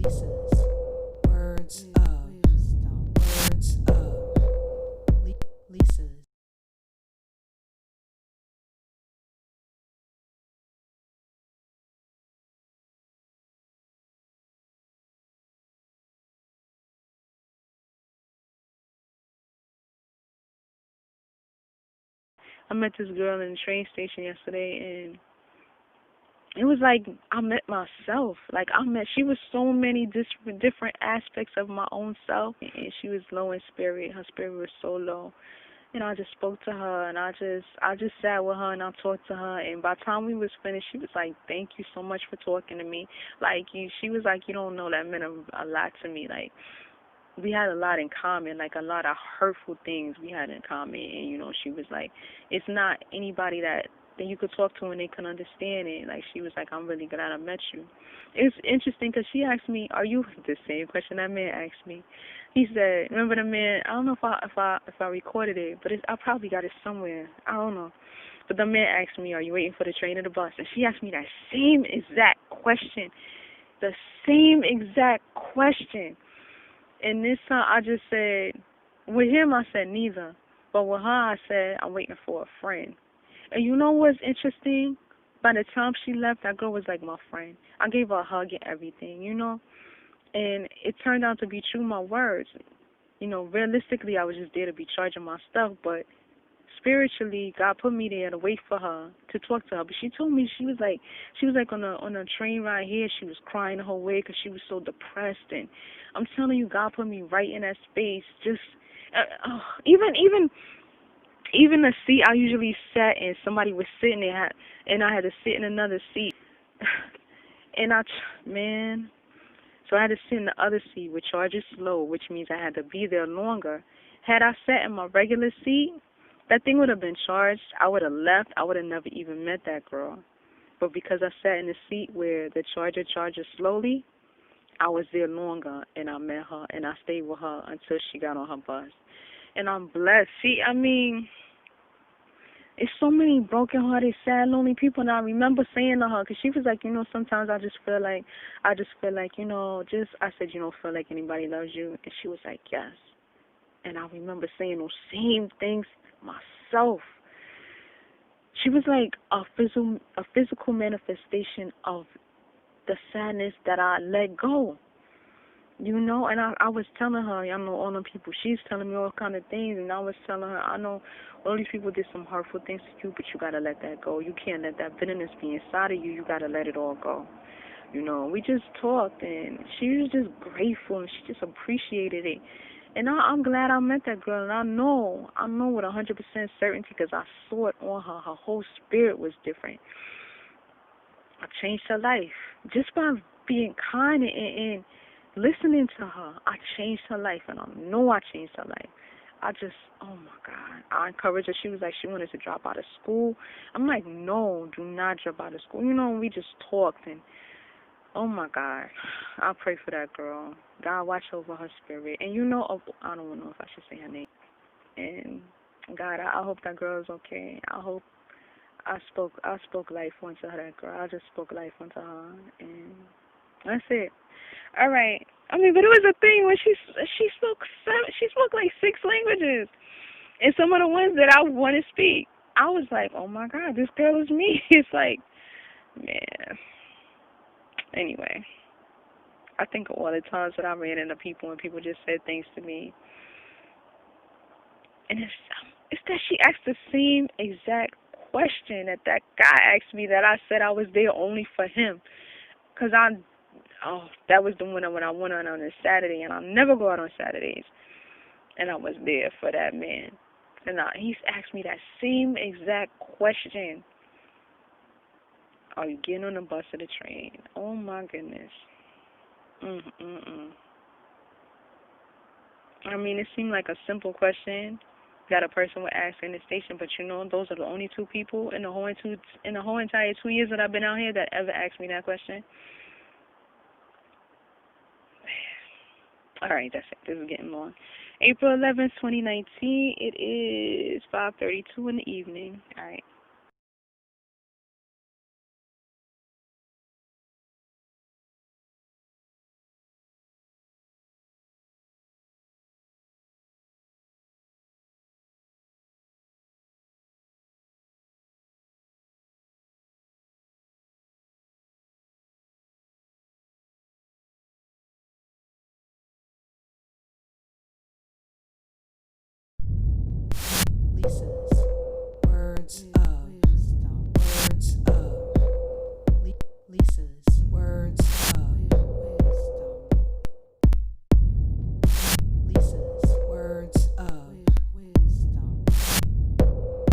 Lisa's words of Lisa's. I met this girl in the train station yesterday, and it was like I met myself. Like she was so many different aspects of my own self, and she was low in spirit. Her spirit was so low. And I just spoke to her, and I just sat with her and I talked to her, and by the time we was finished, she was like, "Thank you so much for talking to me." She was like, "You don't know, that meant a lot to me." Like, we had a lot in common, like a lot of hurtful things we had in common. And she was like, it's not anybody that you could talk to and they can understand it. Like, she was like, I'm really glad I met you. It's interesting because she asked me, are you, the same question that man asked me. He said, remember the man, I don't know if I recorded it, but I probably got it somewhere, I don't know. But the man asked me, are you waiting for the train or the bus? And she asked me that same exact question, the same exact question. And this time I just said, with him I said neither. But with her I said, I'm waiting for a friend. And you know what's interesting? By the time she left, that girl was like my friend. I gave her a hug and everything. And it turned out to be true, my words. Realistically I was just there to be charging my stuff, but spiritually, God put me there to wait for her, to talk to her. But she told me she was like on a train ride here. She was crying the whole way because she was so depressed. And I'm telling you, God put me right in that space. Just even the seat I usually sat in, somebody was sitting there, and I had to sit in another seat. and man, so I had to sit in the other seat, which charges slow, which means I had to be there longer. Had I sat in my regular seat, that thing would have been charged. I would have left. I would have never even met that girl. But because I sat in the seat where the charger charges slowly, I was there longer, and I met her, and I stayed with her until she got on her bus. And I'm blessed. It's so many broken-hearted, sad, lonely people, and I remember saying to her, because she was like, sometimes I just feel like, I said, you don't feel like anybody loves you? And she was like, yes. And I remember saying those same things myself. She was like a physical manifestation of the sadness that I let go. And I was telling her, I know all them people, she's telling me all kind of things, and I was telling her, I know all these people did some hurtful things to you, but you gotta let that go. You can't let that bitterness be inside of you. You gotta let it all go. We just talked, and she was just grateful, and she just appreciated it. And I'm glad I met that girl, and I know with 100% certainty, because I saw it on her. Her whole spirit was different. I changed her life just by being kind and listening to her. I changed her life, and I know I changed her life. Oh my God, I encouraged her. She was like, she wanted to drop out of school. I'm like, no, do not drop out of school. We just talked, and oh my God, I pray for that girl. God watch over her spirit. And I don't know if I should say her name. And God, I hope that girl is okay. I spoke life onto her, that girl. I just spoke life onto her, and that's it. All right. But it was a thing when she spoke like 6 languages, and some of the ones that I want to speak, I was like, oh my God, this girl is me. It's like, man. Anyway, I think of all the times that I ran into people and people just said things to me, and it's that she asked the same exact question that guy asked me, that I said I was there only for him, cause that was the one when I went on a Saturday, and I never go out on Saturdays, and I was there for that man, and he's asked me that same exact question. Are you getting on the bus or the train? Oh my goodness. Mm-mm-mm. It seemed like a simple question that a person would ask in the station, but those are the only two people in the whole entire 2 years that I've been out here that ever asked me that question. All right, that's it. This is getting long. April 11th, 2019. It is 5:32 in the evening. All right. Lisa's